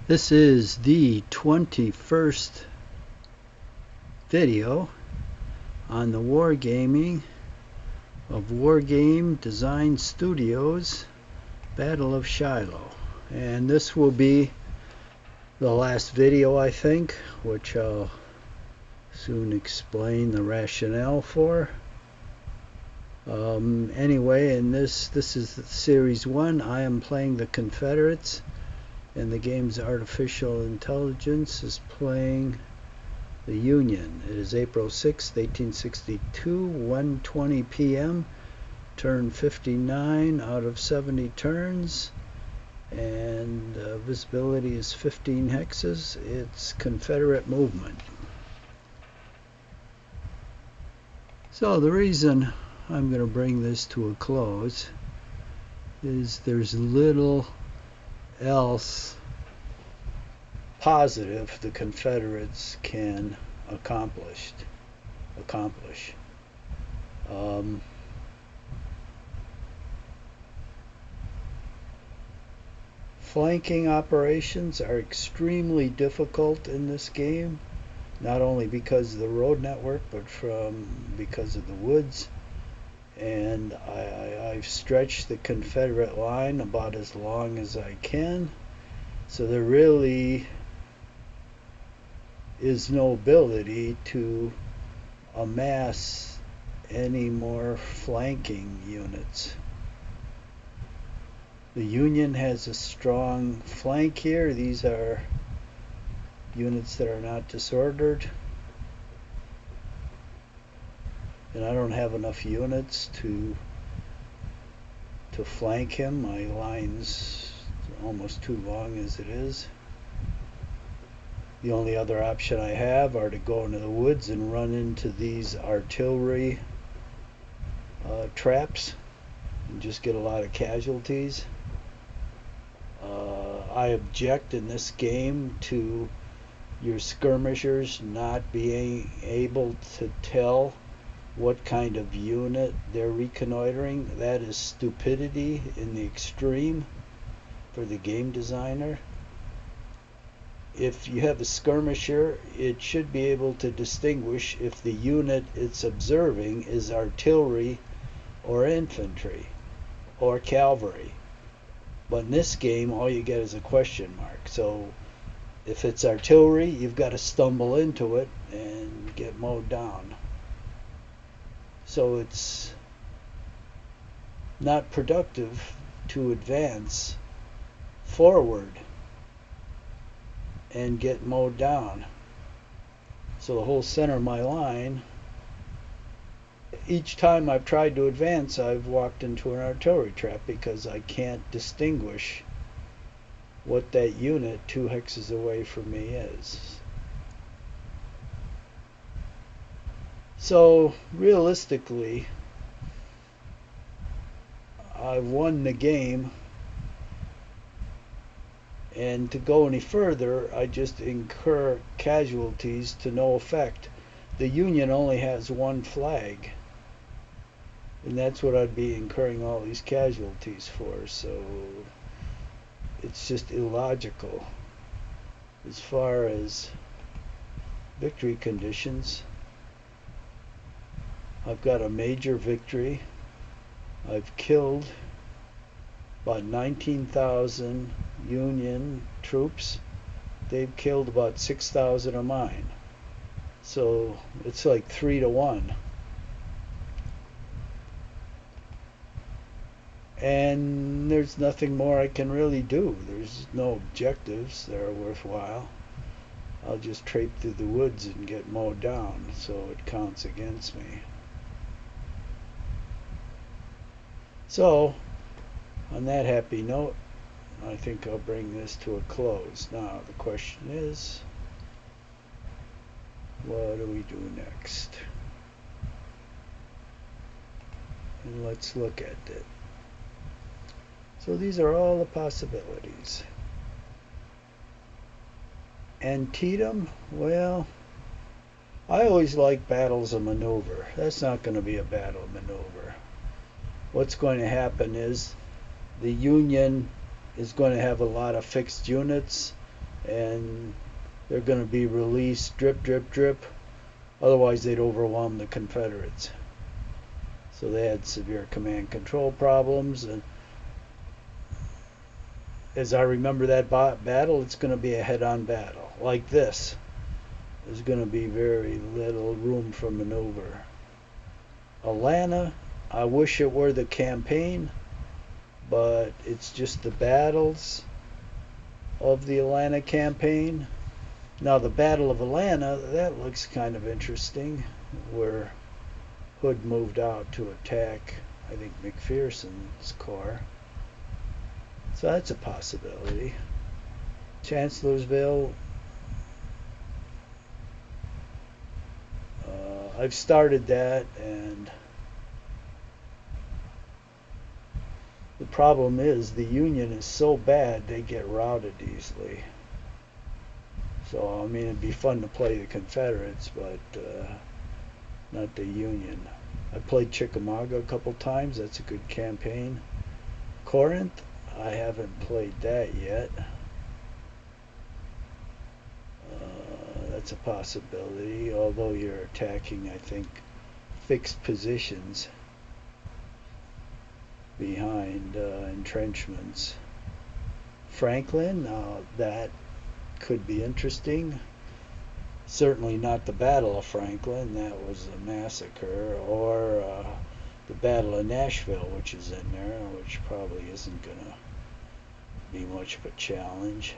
This is the 21st video on the wargaming of Wargame Design Studios Battle of Shiloh, and this will be the last video, I think, which I'll soon explain the rationale for. Anyway, in this is series 1. I am playing the Confederates, and the game's artificial intelligence is playing the Union. It is April 6th, 1862, 1:20 p.m. Turn 59 out of 70 turns, and visibility is 15 hexes. It's Confederate movement. So the reason I'm going to bring this to a close is there's little else positive the Confederates can accomplish. Flanking operations are extremely difficult in this game, not only because of the road network, but because of the woods. And I've stretched the Confederate line about as long as I can, so there really is no ability to amass any more flanking units. The Union has a strong flank here. These are units that are not disordered, and I don't have enough units to flank him. My line's almost too long as it is. The only other option I have are to go into the woods and run into these artillery traps and just get a lot of casualties. I object in this game to your skirmishers not being able to tell what kind of unit they're reconnoitering. That is stupidity in the extreme for the game designer. If you have a skirmisher, it should be able to distinguish if the unit it's observing is artillery or infantry or cavalry. But in this game, all you get is a question mark. So if it's artillery, you've got to stumble into it and get mowed down. So it's not productive to advance forward and get mowed down. So the whole center of my line, each time I've tried to advance, I've walked into an artillery trap because I can't distinguish what that unit 2 hexes away from me is. So realistically, I've won the game, and to go any further, I just incur casualties to no effect. The Union only has one flag, and that's what I'd be incurring all these casualties for. So it's just illogical. As far as victory conditions, I've got a major victory. I've killed about 19,000 Union troops. They've killed about 6,000 of mine. So it's like 3 to 1. And there's nothing more I can really do. There's no objectives that are worthwhile. I'll just trape through the woods and get mowed down, so it counts against me. So, on that happy note, I think I'll bring this to a close. Now, the question is, what do we do next? And let's look at it. So these are all the possibilities. Antietam, well, I always like battles of maneuver. That's not going to be a battle of maneuver. What's going to happen is the Union is going to have a lot of fixed units, and they're going to be released drip, drip, drip. Otherwise, they'd overwhelm the Confederates. So they had severe command control problems. And as I remember that battle, it's going to be a head-on battle. Like this. There's going to be very little room for maneuver. Atlanta, I wish it were the campaign, but it's just the battles of the Atlanta campaign. Now the Battle of Atlanta, that looks kind of interesting, where Hood moved out to attack, I think, McPherson's corps. So that's a possibility. Chancellorsville, I've started that, and the problem is the Union is so bad they get routed easily. So, I mean, it'd be fun to play the Confederates, but not the Union. I played Chickamauga a couple times. That's a good campaign. Corinth, I haven't played that yet. That's a possibility, although you're attacking, I think, fixed positions behind entrenchments. Franklin, that could be interesting. Certainly not the Battle of Franklin, that was a massacre, or the Battle of Nashville, which is in there, which probably isn't going to be much of a challenge.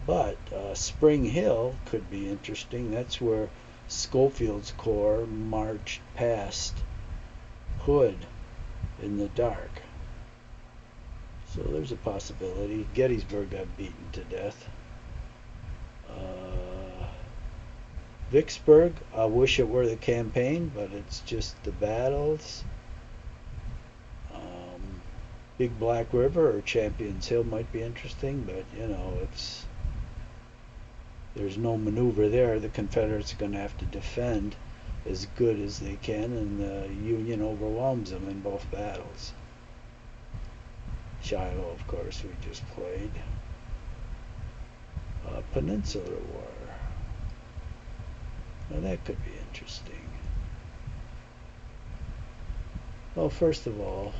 But Spring Hill could be interesting. That's where Schofield's corps marched past Hood in the dark. So there's a possibility. Gettysburg got beaten to death. Vicksburg, I wish it were the campaign, but it's just the battles. Big Black River or Champions Hill might be interesting, but you know, there's no maneuver there. The Confederates are going to have to defend as good as they can, and the Union overwhelms them in both battles. Shiloh, of course, we just played. Peninsular War. Now that could be interesting. Well, first of all,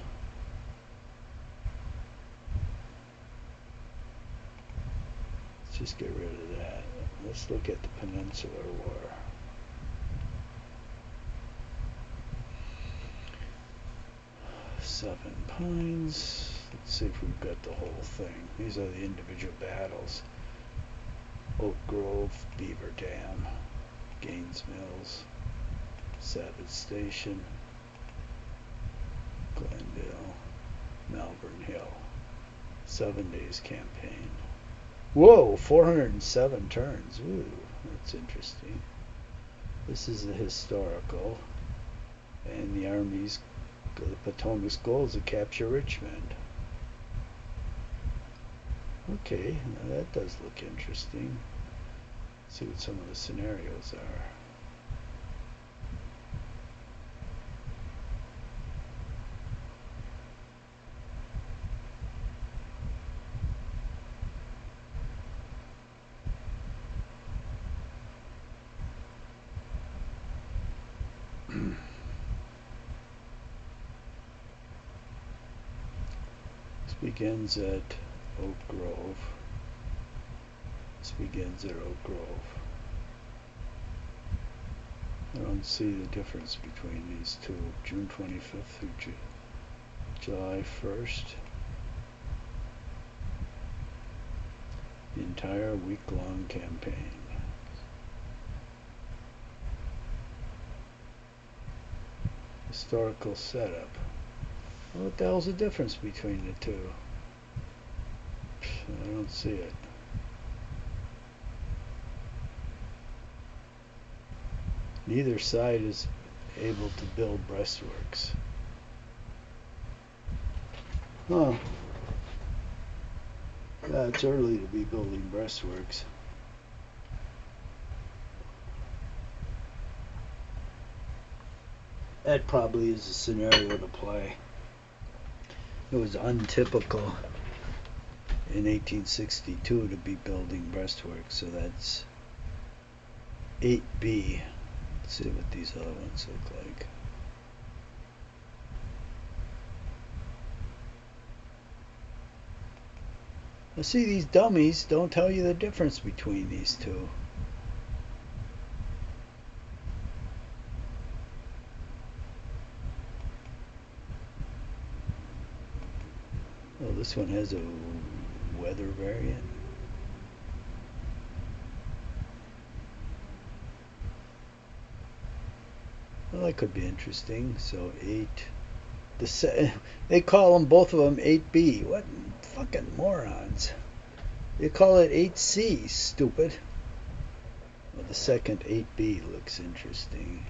let's just get rid of that. Let's look at the Peninsular War. Seven Pines. Let's see if we've got the whole thing. These are the individual battles. Oak Grove, Beaver Dam, Gaines Mills, Savage Station, Glendale, Malvern Hill. 7 days campaign. Whoa, 407 turns. Ooh, that's interesting. This is the historical, and the Army's, the Potomac's goal is to capture Richmond. Okay, now that does look interesting. Let's see what some of the scenarios are. This begins at Oak Grove. This begins at Oak Grove. I don't see the difference between these two. June 25th through July 1st. The entire week-long campaign. Historical setup. Well, what the hell's the difference between the two? I don't see it. Neither side is able to build breastworks. Huh. Yeah, it's early to be building breastworks. That probably is a scenario to play. It was untypical in 1862 to be building breastworks, so that's 8B. Let's see what these other ones look like. Now see, these dummies don't tell you the difference between these two. Oh, this one has a weather variant. Well, that could be interesting. So 8. They call them, both of them, 8B. What fucking morons. They call it 8C, stupid. Well, the second 8B looks interesting.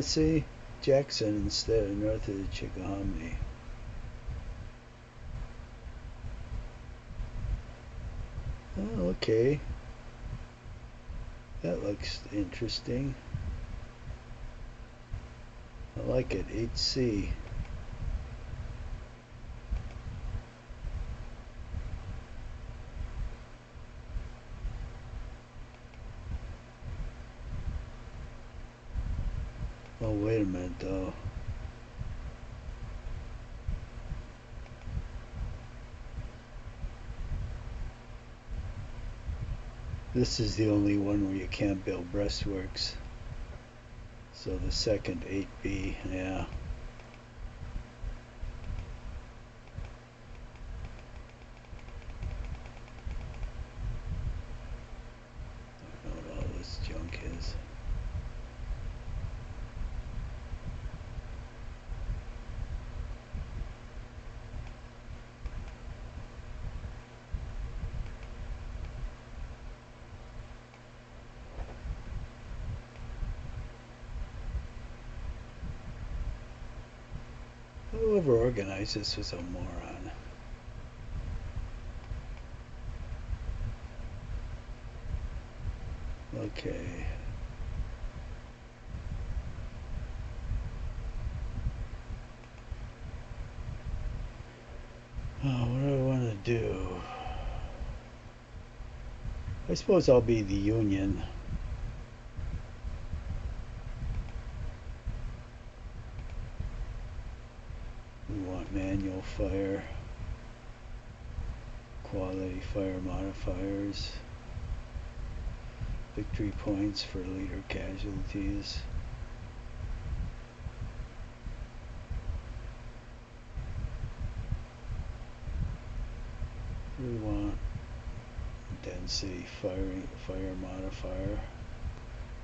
See, Jackson instead of north of the Chickahominy. Oh, okay. That looks interesting. I like it, 8C. Oh, wait a minute though. This is the only one where you can't build breastworks. So the second 8B, yeah. I don't know what all this junk is. Whoever organized this was a moron. Okay. Oh, what do I want to do? I suppose I'll be the Union. We want manual fire, quality fire modifiers, victory points for leader casualties. We want density fire modifier.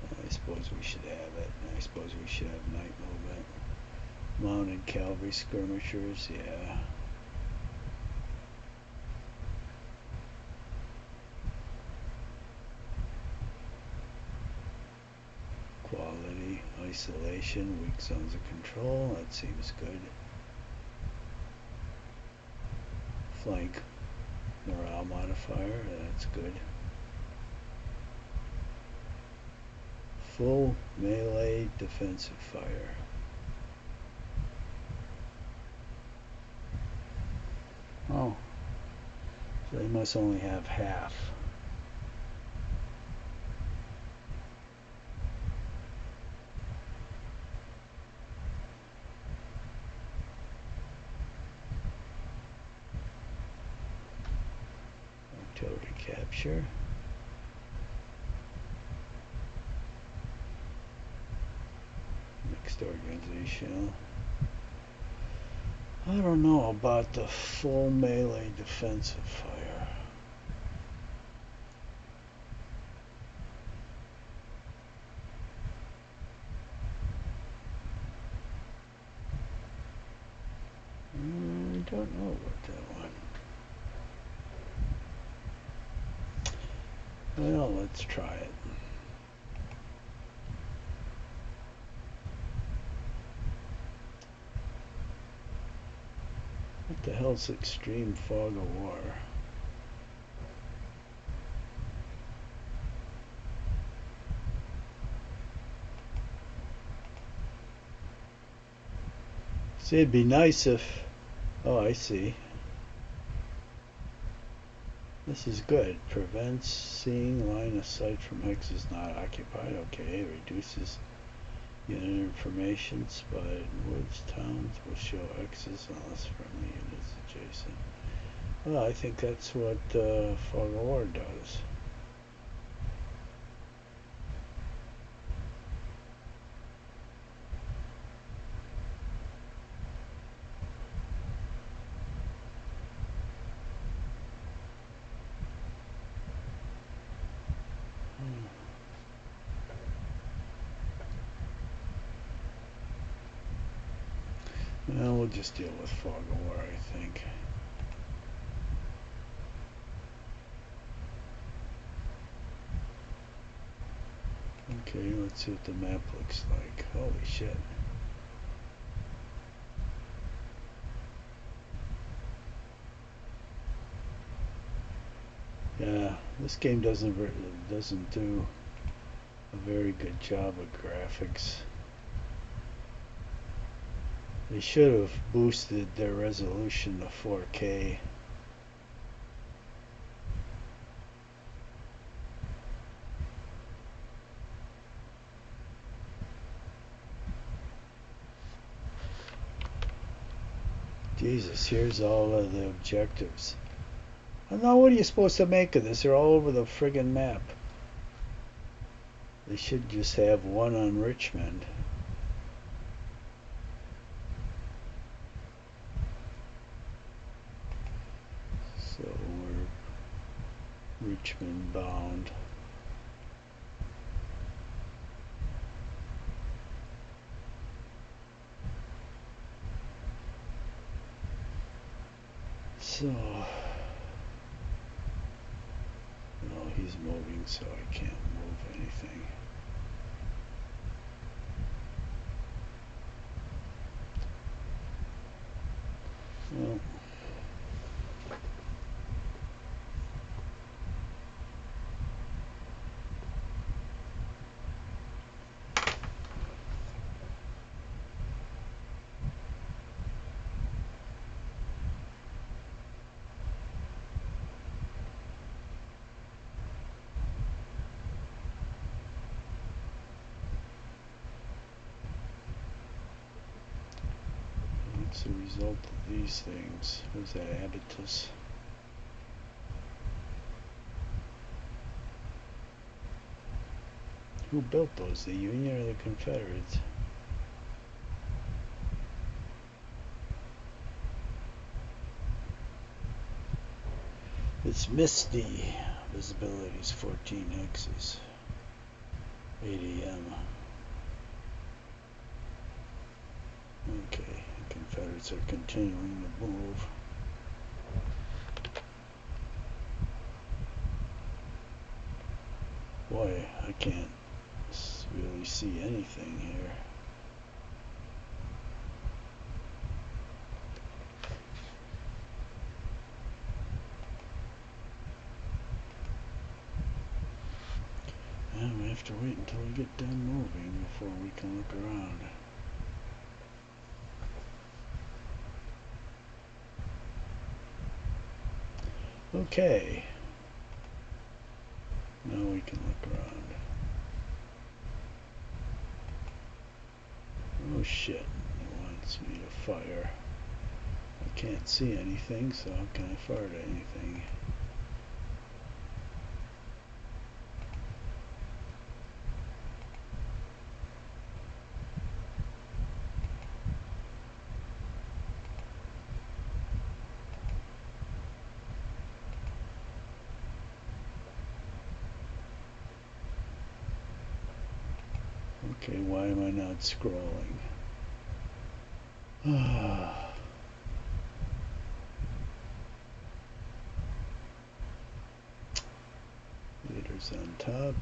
I suppose we should have it. I suppose we should have night movement. Mounted cavalry skirmishers, yeah. Quality, isolation, weak zones of control, that seems good. Flank morale modifier, that's good. Full melee defensive fire. Oh, so they must only have half. Artillery capture. Mixed organizational. I don't know about the full melee defensive fire. I don't know about that one. Well, let's try it. What the hell's extreme fog of war? See, it'd be nice if... Oh, I see. This is good. Prevents seeing line of sight from hexes not occupied. Okay, reduces unit information. Spotted woods towns will show X's unless friendly units adjacent. Well, I think that's what Fog of War does. Well, we'll just deal with Fog of War, I think. Okay, let's see what the map looks like. Holy shit. Yeah, this game doesn't do a very good job of graphics. They should have boosted their resolution to 4K. Jesus, here's all of the objectives. I don't know, what are you supposed to make of this? They're all over the friggin' map. They should just have one on Richmond. So we're Richmond bound. So, no, he's moving, so I can't move anything. Well, what's the result of these things? Who's that habitus? Who built those? The Union or the Confederates? It's misty. Visibility is 14 hexes. 8 a.m. Okay, the Confederates are continuing to move. Boy, I can't really see anything here. And we have to wait until we get done moving before we can look around. Okay. Now we can look around. Oh shit, it wants me to fire. I can't see anything, so how can I fire at anything? Okay, why am I not scrolling? Leaders on top.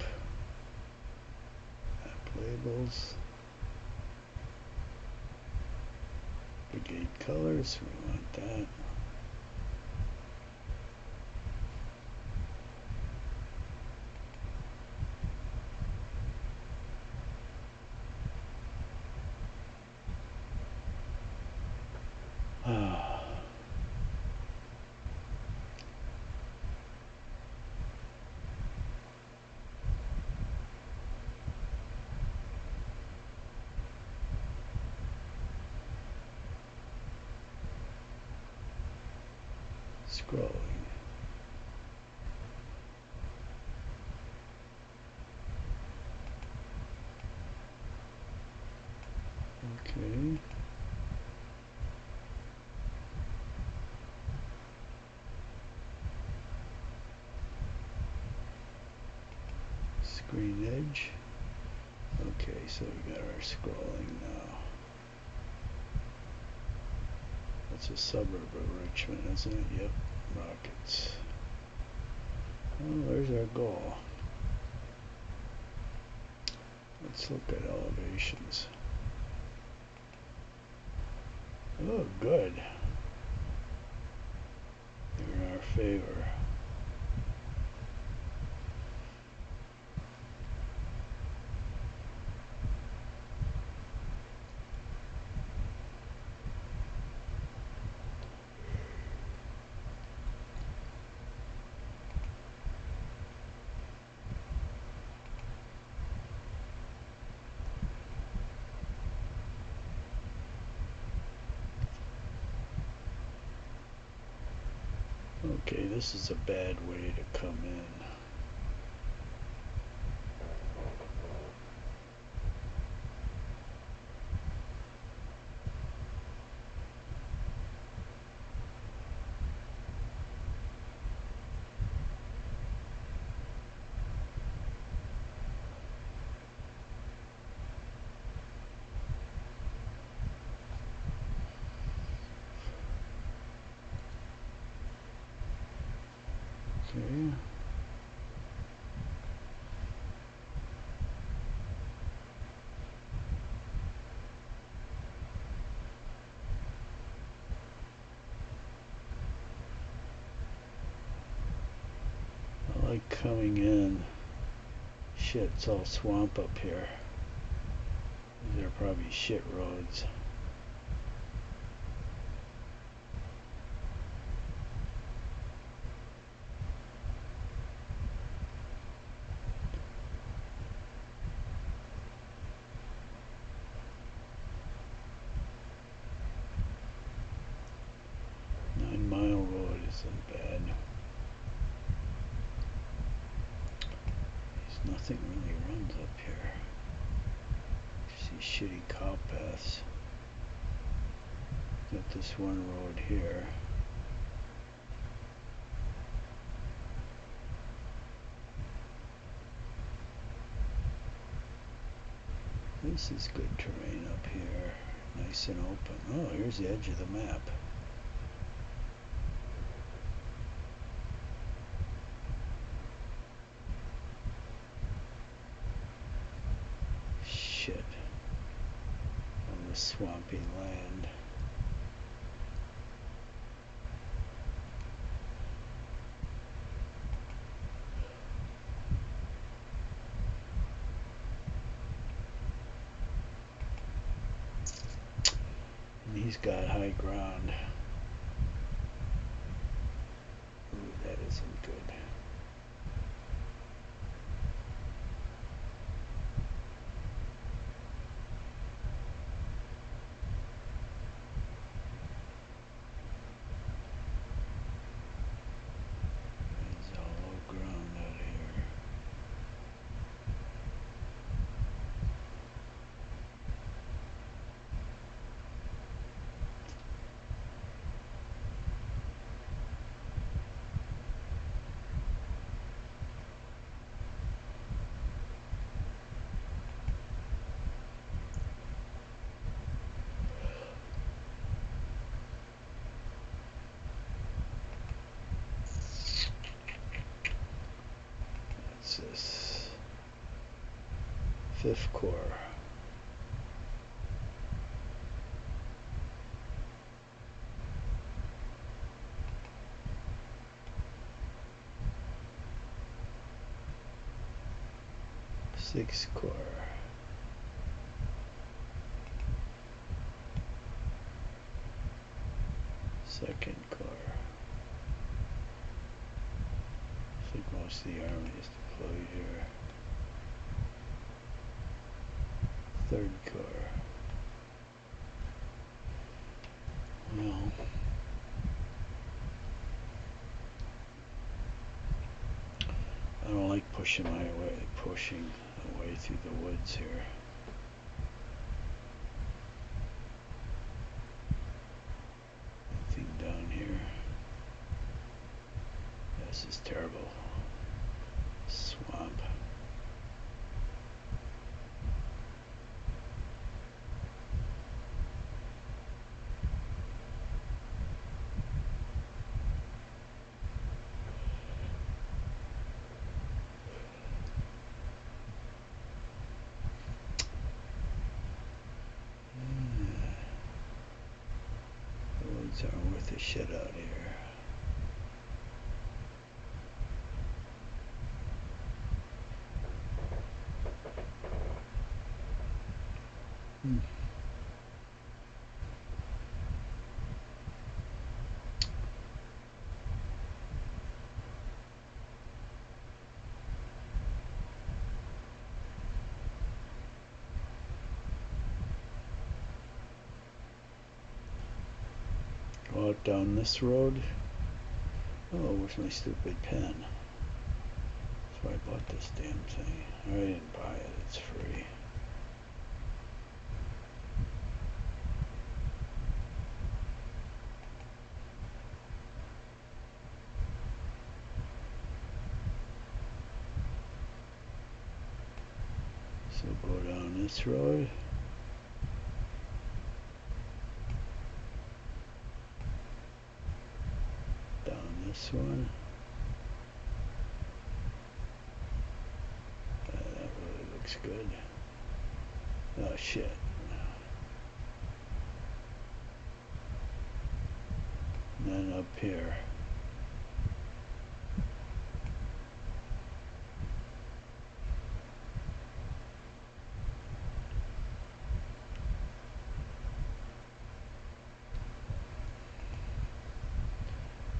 Map labels. Brigade colors, we want that. Scrolling. Okay. Screen edge. Okay, so we got our scrolling now. That's a suburb of Richmond, isn't it? Yep, rockets. Oh, there's our goal. Let's look at elevations. Oh, good. They're in our favor. Okay, this is a bad way to come in. Okay. I like coming in. Shit, it's all swamp up here. These are probably shit roads. Mile road isn't bad. There's nothing really runs up here. See shitty cow paths. Got this one road here. This is good terrain up here. Nice and open. Oh, here's the edge of the map. Shit. On the swampy land. And he's got high ground. Ooh, that isn't good. It's all low ground out here. What's this? Fifth Corps. Sixth Corps. Second Corps. I think most of the army is deployed here. Third Corps. Well, pushing my way through the woods here. Anything down here? This is terrible. Swamp. The woods aren't worth a shit out here. Go out down this road. Oh, where's my stupid pen? That's why I bought this damn thing. I didn't buy it, it's free. So go down this road. Down this one. That really looks good. Oh shit. And then up here.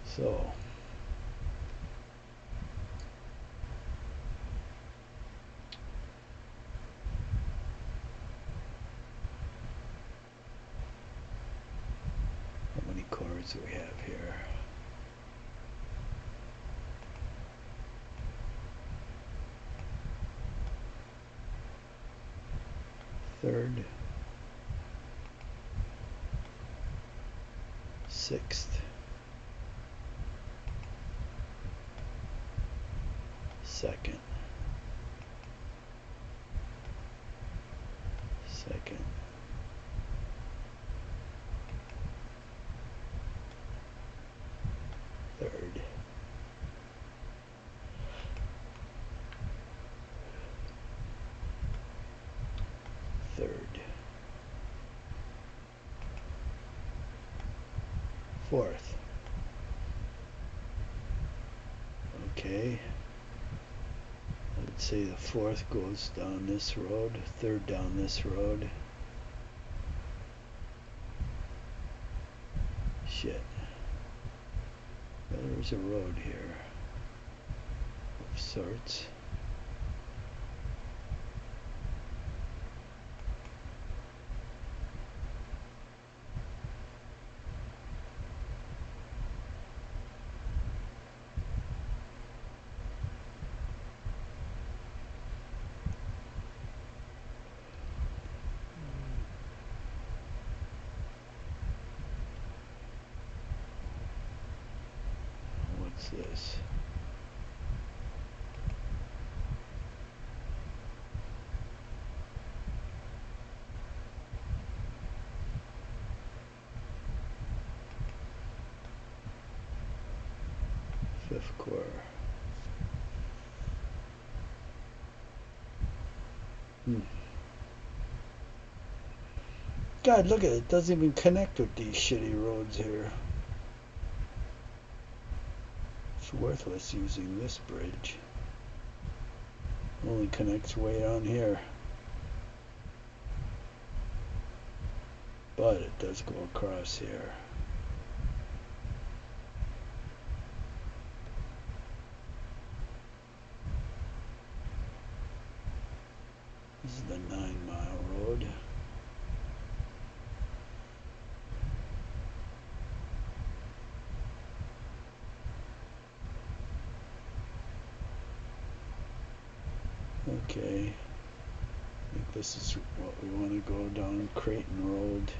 So how many chords do we have here? Third, sixth, second, third, third, fourth. Okay. Let's say the fourth goes down this road, third down this road. Shit. Well, there's a road here of sorts. What's this? Fifth core. God, look at it. It doesn't even connect with these shitty roads here. It's worthless using this bridge. Only connects way down here. But it does go across here. This is the 9-mile road. Okay, I think this is what we want to go down Creighton Road.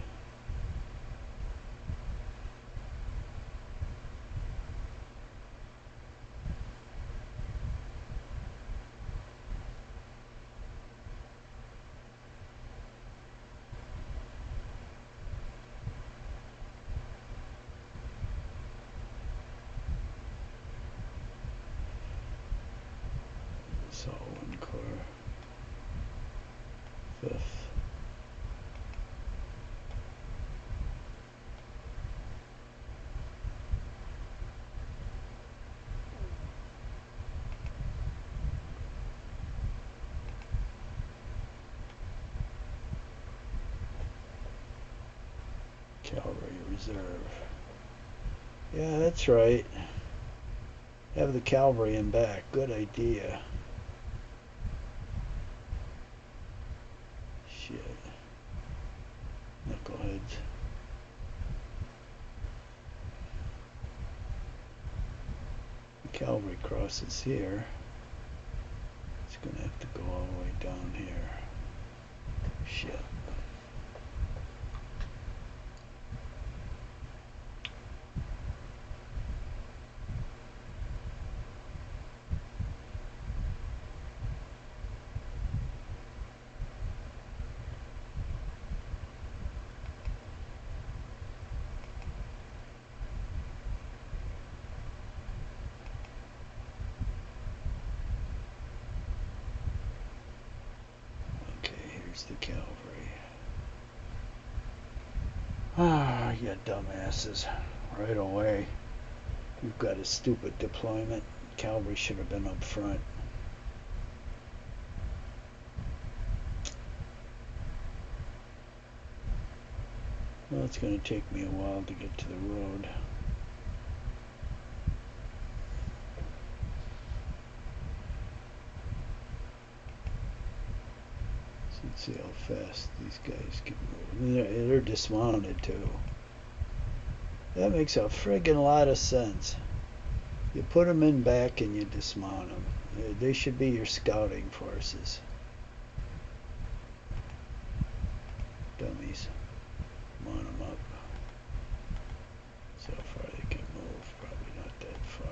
So one car, 5th. Cavalry Reserve. Yeah, that's right. Have the cavalry in back. Good idea. Shit. Knuckleheads. The cavalry crosses here. It's gonna have to go all the way down here. Shit. The cavalry. Ah, you dumbasses. Right away. You've got a stupid deployment. Cavalry should have been up front. Well, it's going to take me a while to get to the road. So let's see how fast these guys can move. They're dismounted too. That makes a friggin' lot of sense. You put them in back and you dismount them. They should be your scouting forces. Dummies. Mount them up. So far they can move. Probably not that far.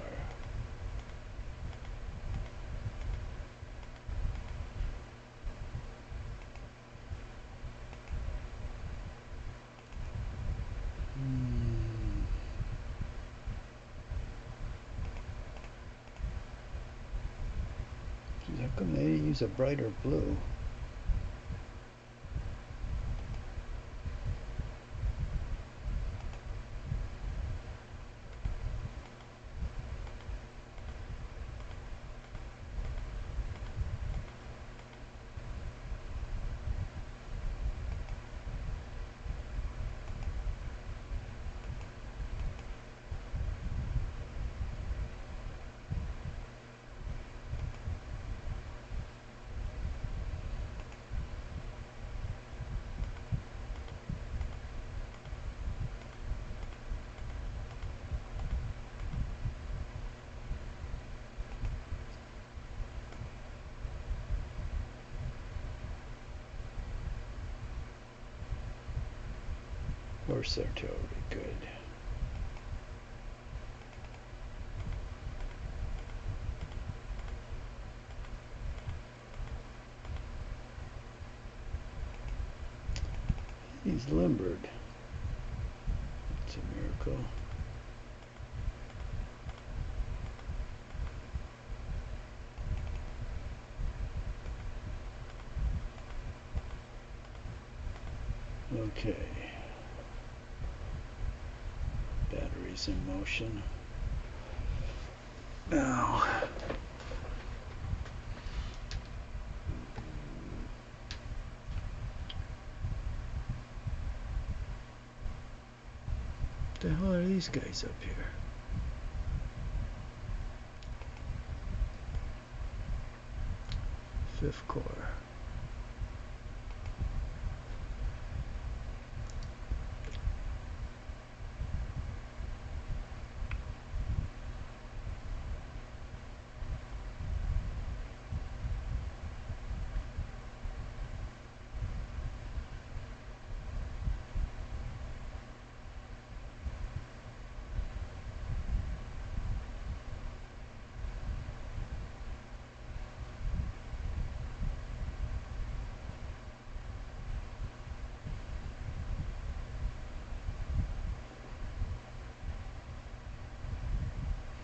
How come they use a brighter blue? Horse artillery, good. He's limbered. It's a miracle. Okay. Batteries in motion. Now. What the hell are these guys up here? Fifth Corps.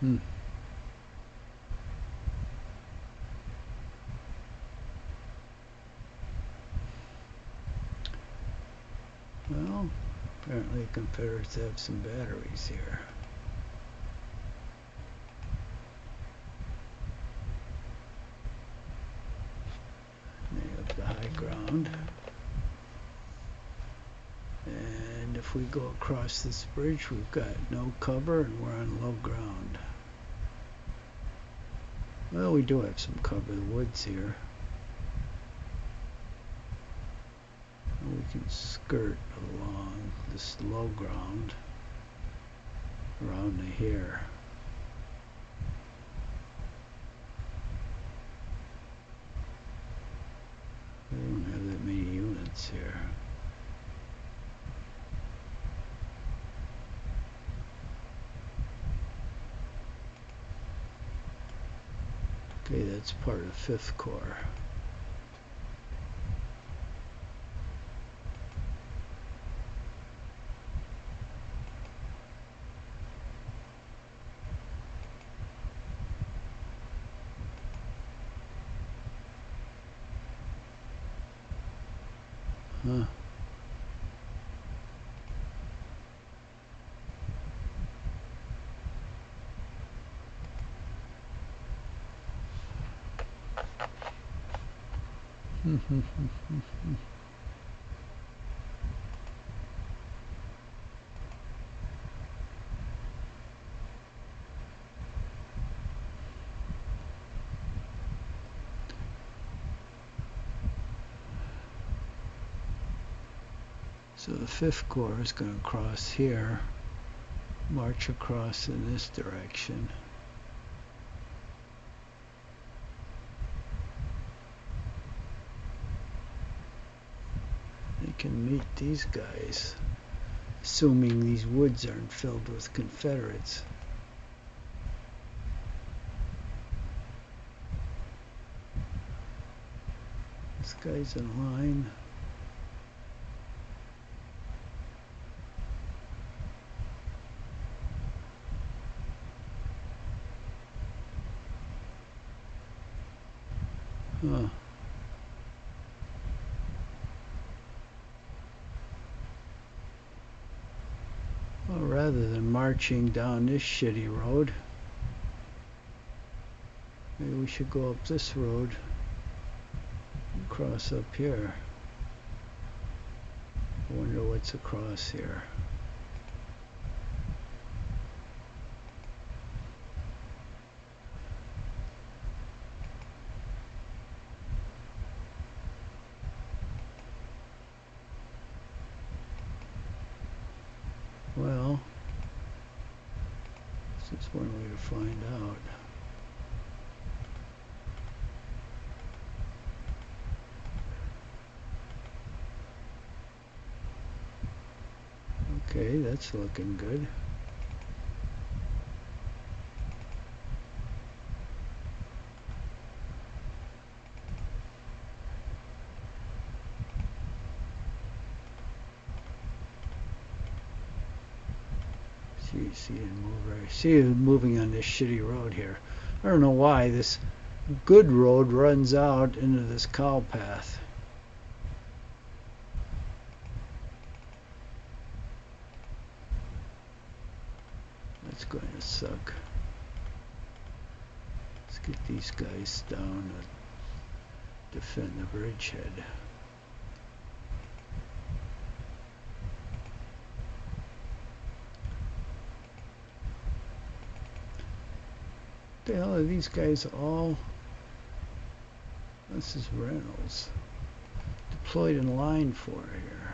Hmm. Well, apparently Confederates have some batteries here. They have the high ground. And if we go across this bridge, we've got no cover and we're on low ground. Well, we do have some cover, the woods here. We can skirt along this low ground around to here. We don't have that many units here. Okay, that's part of the 5th Corps. Huh. So the 5th Corps is going to cross here, march across in this direction. They can meet these guys, assuming these woods aren't filled with Confederates. This guy's in line. Huh. Well, rather than marching down this shitty road, maybe we should go up this road and cross up here. I wonder what's across here. Well, this is one way to find out. Okay, that's looking good. See it move right. See it moving on this shitty road here. I don't know why this good road runs out into this cow path. That's going to suck. Let's get these guys down and defend the bridgehead. What the hell are these guys all? This is Reynolds. Deployed in line for here.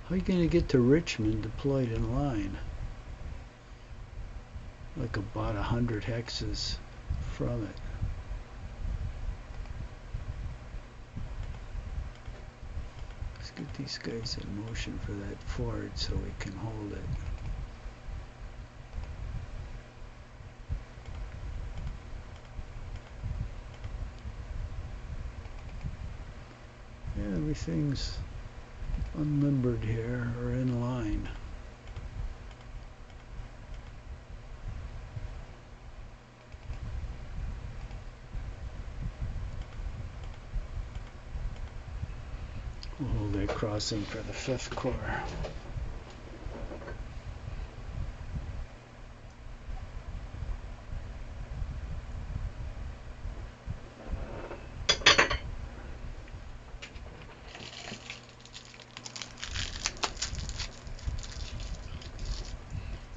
How are you going to get to Richmond deployed in line? Like about 100 hexes from it. Let's get these guys in motion for that ford so we can hold it. Yeah, everything's unlimbered here or in line. We'll hold that crossing for the 5th Corps.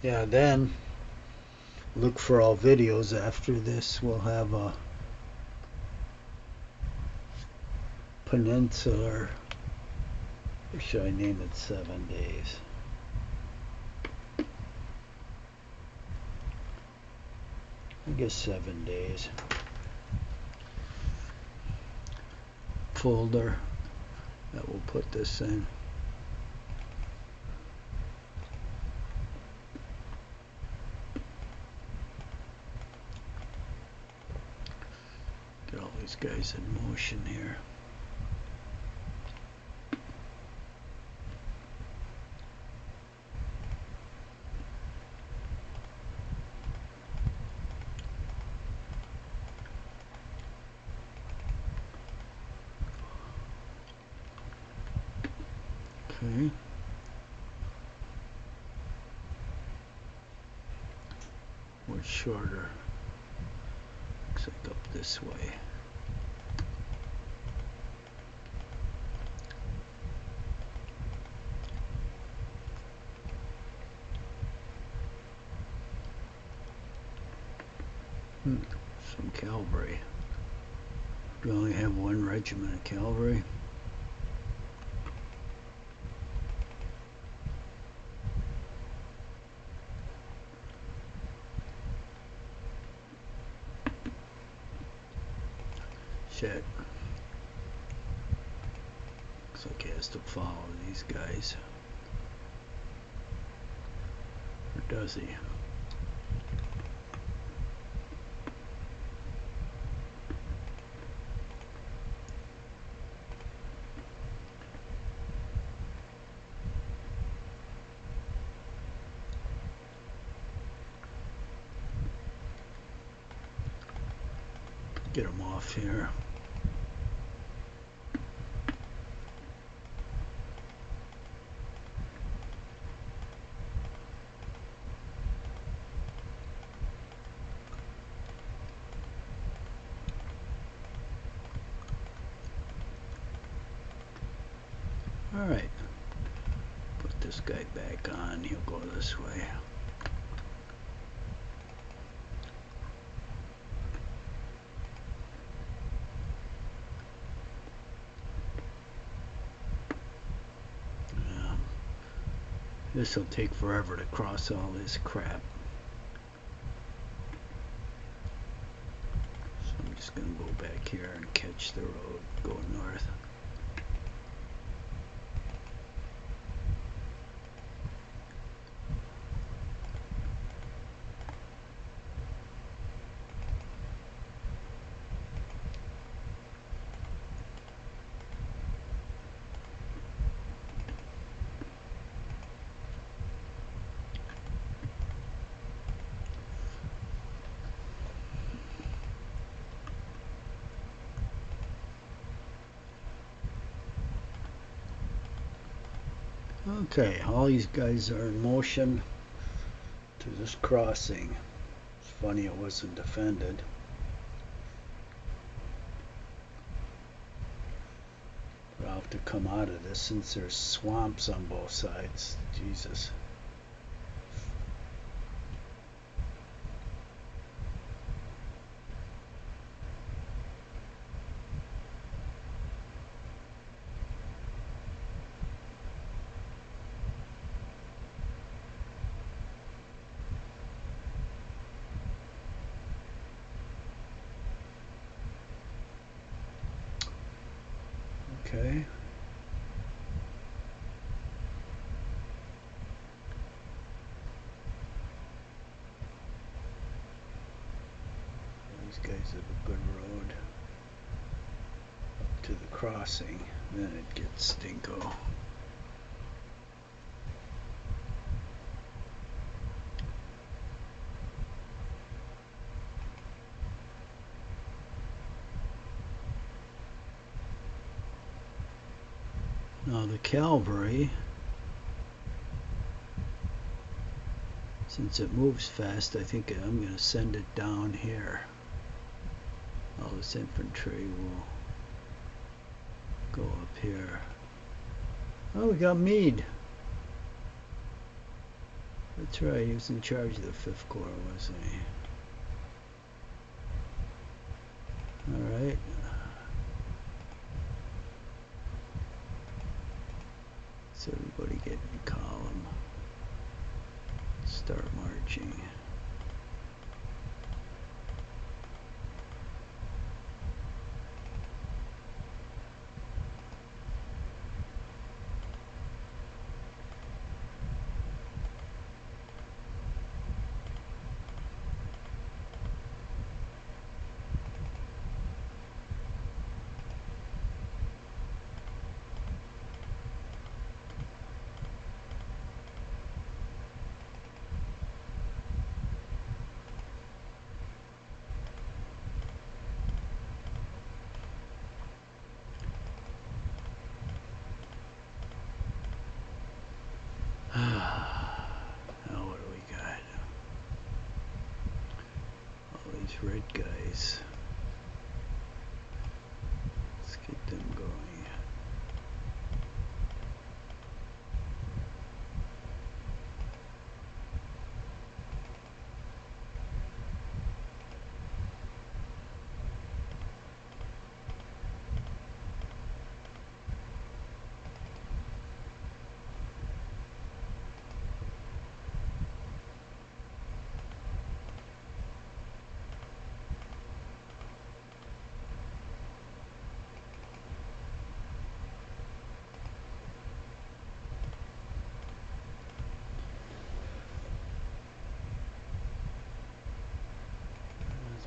Yeah, then look for all videos after this. We'll have a peninsular, or should I name it 7 days? I guess 7 days. Folder that we'll put this in. Get all these guys in motion here. Okay. What's shorter? Looks like up this way. Some cavalry. We only have 1 regiment of cavalry. Shit. Looks like he has to follow these guys. Or does he? Get him off here. All right. Put this guy back on. He'll go this way. This will take forever to cross all this crap. So I'm just going to go back here and catch the road going north. Okay, all these guys are in motion to this crossing. It's funny it wasn't defended. But I'll have to come out of this since there's swamps on both sides. Jesus. Okay. These guys have a good road up to the crossing. Then it gets stinko. Now the cavalry, since it moves fast, I think I'm going to send it down here. All this infantry will go up here. Oh, we got Meade. That's right, he was in charge of the 5th Corps, wasn't he? Alright. So everybody get in column. Start marching. Now what do we got? All these red guys. Let's get them going.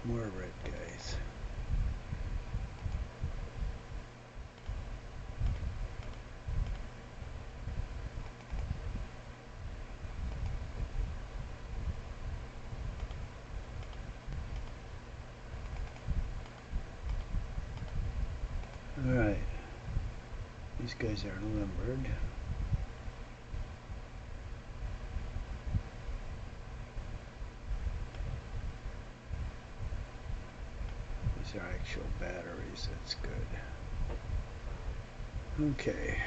More red guys. Alright. These guys are limbered. These are actual batteries, that's good. Okay.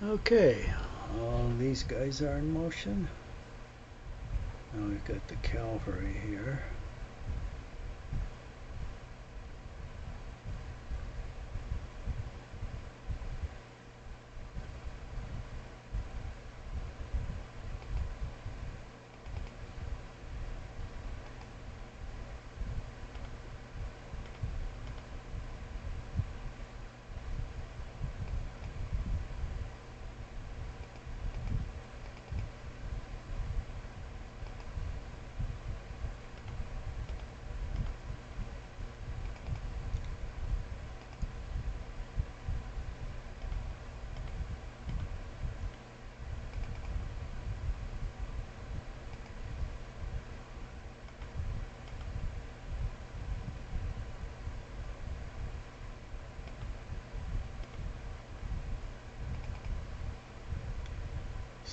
Okay, all these guys are in motion. Now we've got the cavalry here.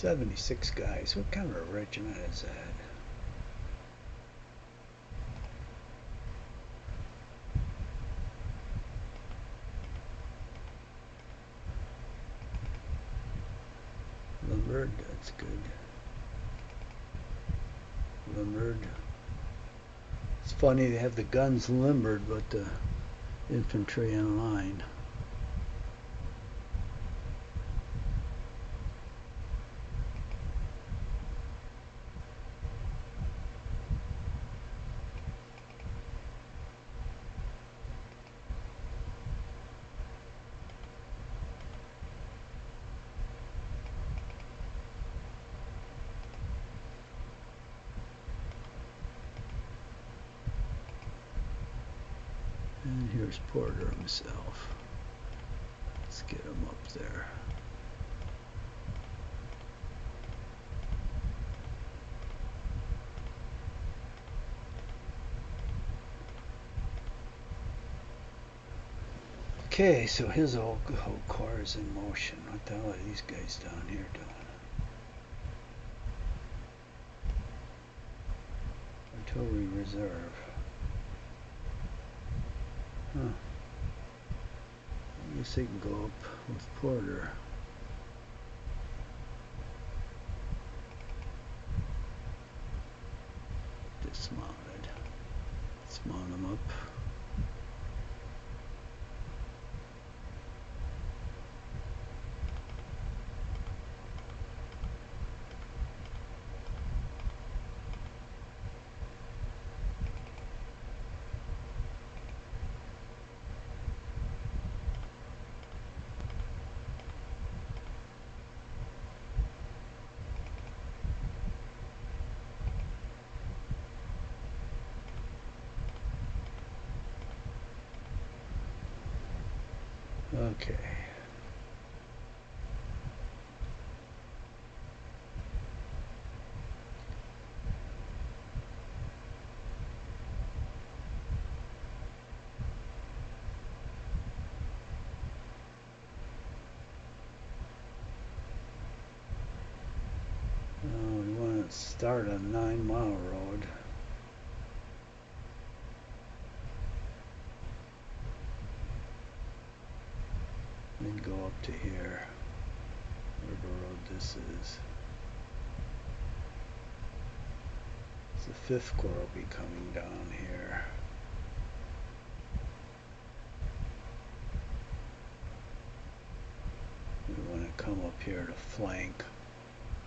76 guys. What kind of a regiment is that? Limbered, that's good. Limbered. It's funny they have the guns limbered, but the infantry in line. And here's Porter himself. Let's get him up there. Okay, so his whole car is in motion. What the hell are these guys down here doing? Artillery reserve. Huh. I guess they can go up with Porter. Dismounted. Let's mount them up. Okay. We want to start a 9-mile road. Then go up to here, whatever road this is. So the 5th Corps will be coming down here. We want to come up here to flank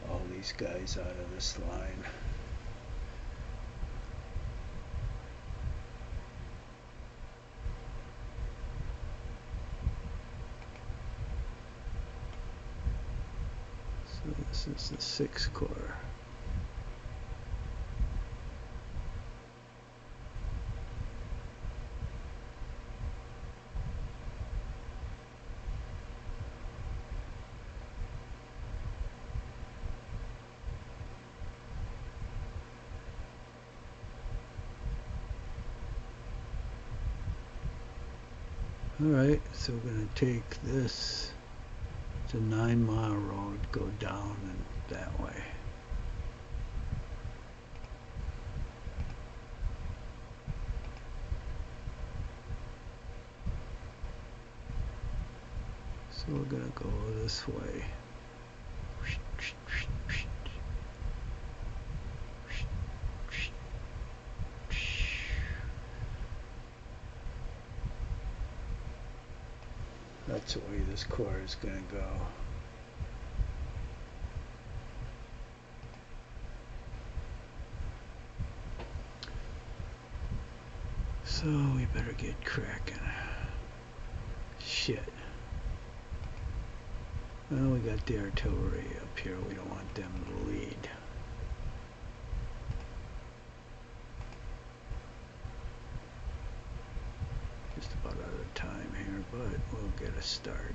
all these guys out of this line. So this is the 6th Corps. Alright, so we're going to take this. It's a 9-mile road, go down and that way. So we're going to go this way. That's the way this corps is going to go. So we better get cracking. Shit. Well, we got the artillery up here. We don't want them to lead. Just about out of time here, but we'll get a start.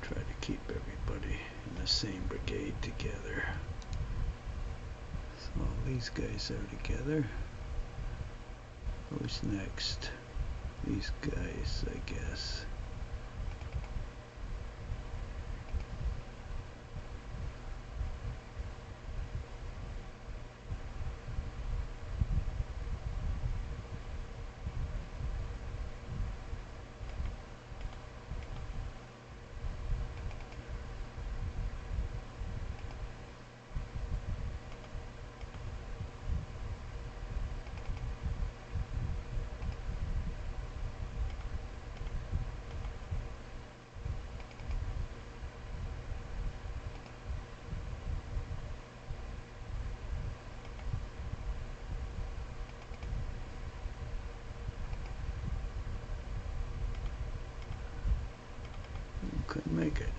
Try to keep everybody in the same brigade together. So all these guys are together. Who's next? These guys, I guess. Couldn't make it.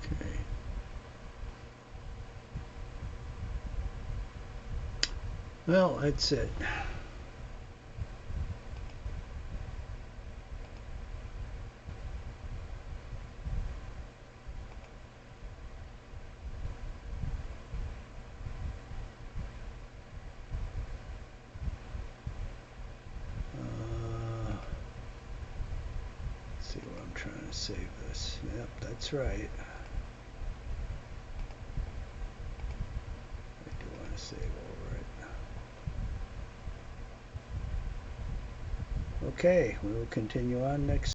Okay. Well, that's it. Let's see where I'm trying to save this. Yep, that's right. I do want to save over it. Okay, we will continue on next.